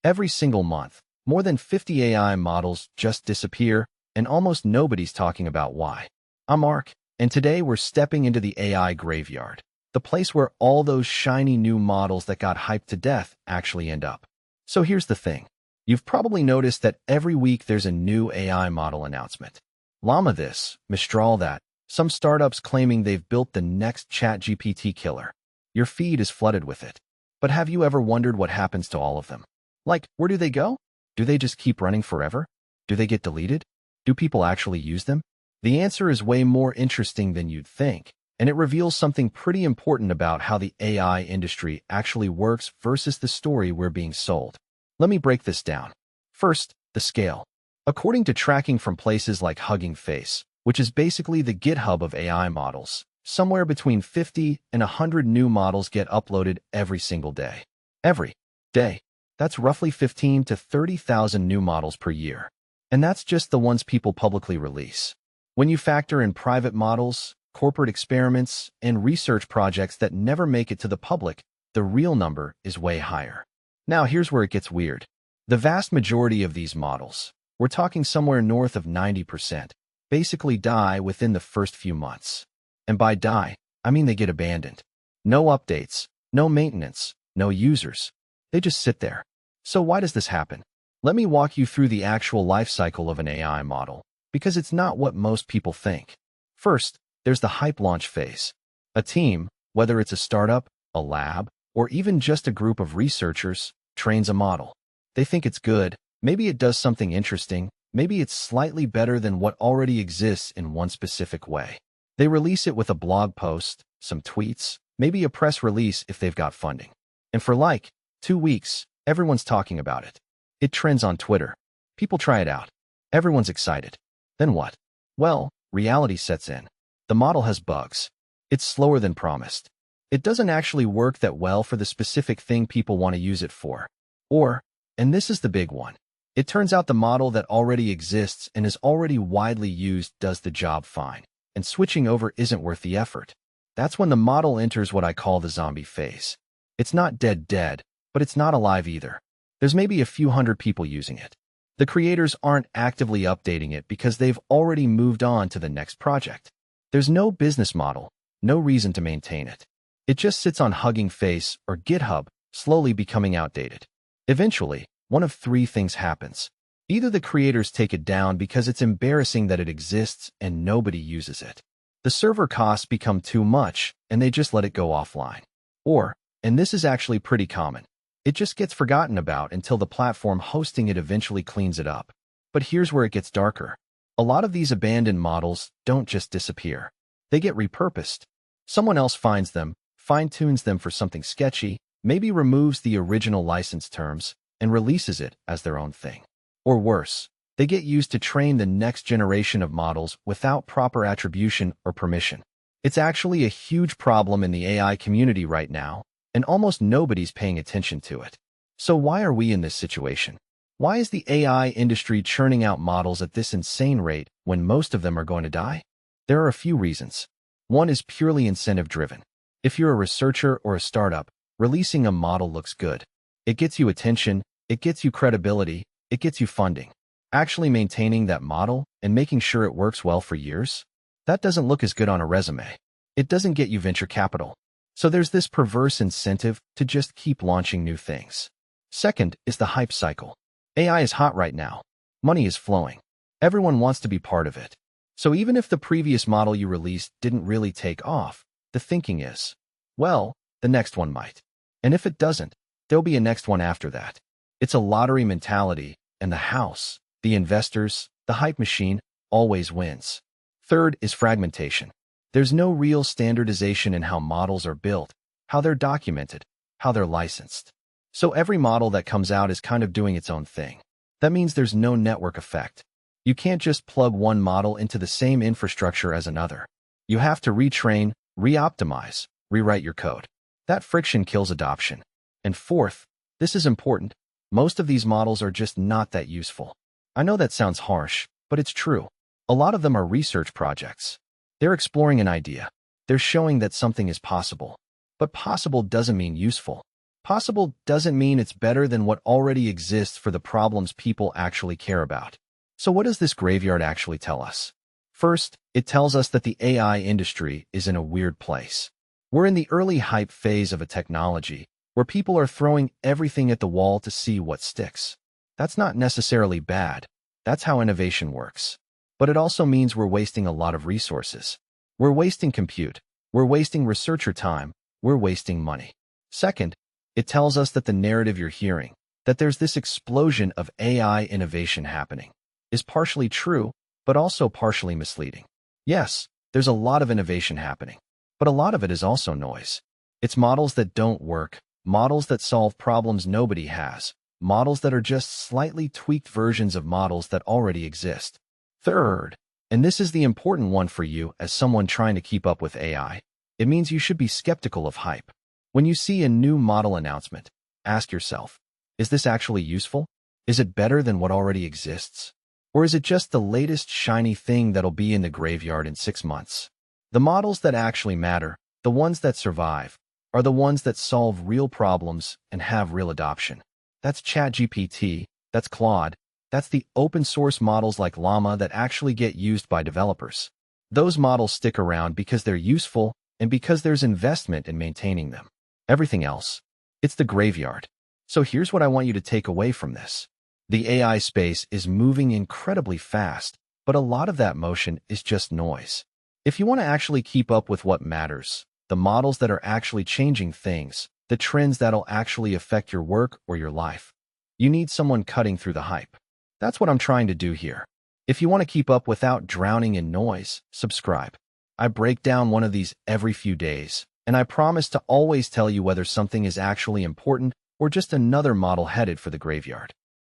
Every single month, more than 50 AI models just disappear, and almost nobody's talking about why. I'm Mark, and today we're stepping into the AI graveyard, the place where all those shiny new models that got hyped to death actually end up. So here's the thing. You've probably noticed that every week there's a new AI model announcement. Llama this, Mistral that, some startups claiming they've built the next ChatGPT killer. Your feed is flooded with it. But have you ever wondered what happens to all of them? Like, where do they go? Do they just keep running forever? Do they get deleted? Do people actually use them? The answer is way more interesting than you'd think, and it reveals something pretty important about how the AI industry actually works versus the story we're being sold. Let me break this down. First, the scale. According to tracking from places like Hugging Face, which is basically the GitHub of AI models, somewhere between 50 and 100 new models get uploaded every single day. Every day. That's roughly 15 to 30,000 new models per year. And that's just the ones people publicly release. When you factor in private models, corporate experiments, and research projects that never make it to the public, the real number is way higher. Now here's where it gets weird. The vast majority of these models, we're talking somewhere north of 90%, basically die within the first few months. And by die, I mean they get abandoned. No updates, no maintenance, no users. They just sit there. So why does this happen? Let me walk you through the actual life cycle of an AI model, because it's not what most people think. First, there's the hype launch phase. A team, whether it's a startup, a lab, or even just a group of researchers, trains a model. They think it's good, maybe it does something interesting, maybe it's slightly better than what already exists in one specific way. They release it with a blog post, some tweets, maybe a press release if they've got funding. And for like 2 weeks, everyone's talking about it. It trends on Twitter. People try it out. Everyone's excited. Then what? Well, reality sets in. The model has bugs. It's slower than promised. It doesn't actually work that well for the specific thing people want to use it for. Or, and this is the big one, it turns out the model that already exists and is already widely used does the job fine, and switching over isn't worth the effort. That's when the model enters what I call the zombie phase. It's not dead, but it's not alive either. There's maybe a few hundred people using it. The creators aren't actively updating it because they've already moved on to the next project. There's no business model, no reason to maintain it. It just sits on Hugging Face or GitHub, slowly becoming outdated. Eventually, one of 3 things happens. Either the creators take it down because it's embarrassing that it exists and nobody uses it. The server costs become too much and they just let it go offline. Or, and this is actually pretty common, it just gets forgotten about until the platform hosting it eventually cleans it up. But here's where it gets darker. A lot of these abandoned models don't just disappear. They get repurposed. Someone else finds them, fine-tunes them for something sketchy, maybe removes the original license terms, and releases it as their own thing. Or worse, they get used to train the next generation of models without proper attribution or permission. It's actually a huge problem in the AI community right now, and almost nobody's paying attention to it. So why are we in this situation? Why is the AI industry churning out models at this insane rate when most of them are going to die? There are a few reasons. One is purely incentive-driven. If you're a researcher or a startup, releasing a model looks good. It gets you attention, it gets you credibility, it gets you funding. Actually maintaining that model and making sure it works well for years? That doesn't look as good on a resume. It doesn't get you venture capital. So there's this perverse incentive to just keep launching new things. Second is the hype cycle. AI is hot right now. Money is flowing. Everyone wants to be part of it. So even if the previous model you released didn't really take off, the thinking is, well, the next one might. And if it doesn't, there'll be a next one after that. It's a lottery mentality, and the house, the investors, the hype machine, always wins. Third is fragmentation. There's no real standardization in how models are built, how they're documented, how they're licensed. So every model that comes out is kind of doing its own thing. That means there's no network effect. You can't just plug one model into the same infrastructure as another. You have to retrain, re-optimize, rewrite your code. That friction kills adoption. And fourth, this is important, most of these models are just not that useful. I know that sounds harsh, but it's true. A lot of them are research projects. They're exploring an idea. They're showing that something is possible. But possible doesn't mean useful. Possible doesn't mean it's better than what already exists for the problems people actually care about. So what does this graveyard actually tell us? First, it tells us that the AI industry is in a weird place. We're in the early hype phase of a technology where people are throwing everything at the wall to see what sticks. That's not necessarily bad. That's how innovation works. But it also means we're wasting a lot of resources. We're wasting compute. We're wasting researcher time. We're wasting money. Second, it tells us that the narrative you're hearing, that there's this explosion of AI innovation happening, is partially true, but also partially misleading. Yes, there's a lot of innovation happening, but a lot of it is also noise. It's models that don't work, models that solve problems nobody has, models that are just slightly tweaked versions of models that already exist. Third, and this is the important one for you as someone trying to keep up with AI, it means you should be skeptical of hype. When you see a new model announcement, ask yourself, is this actually useful? Is it better than what already exists? Or is it just the latest shiny thing that'll be in the graveyard in 6 months? The models that actually matter, the ones that survive, are the ones that solve real problems and have real adoption. That's ChatGPT, that's Claude, that's the open source models like Llama that actually get used by developers. Those models stick around because they're useful and because there's investment in maintaining them. Everything else, it's the graveyard. So here's what I want you to take away from this. The AI space is moving incredibly fast, but a lot of that motion is just noise. If you want to actually keep up with what matters, the models that are actually changing things, the trends that'll actually affect your work or your life, you need someone cutting through the hype. That's what I'm trying to do here. If you want to keep up without drowning in noise, subscribe. I break down one of these every few days, and I promise to always tell you whether something is actually important or just another model headed for the graveyard.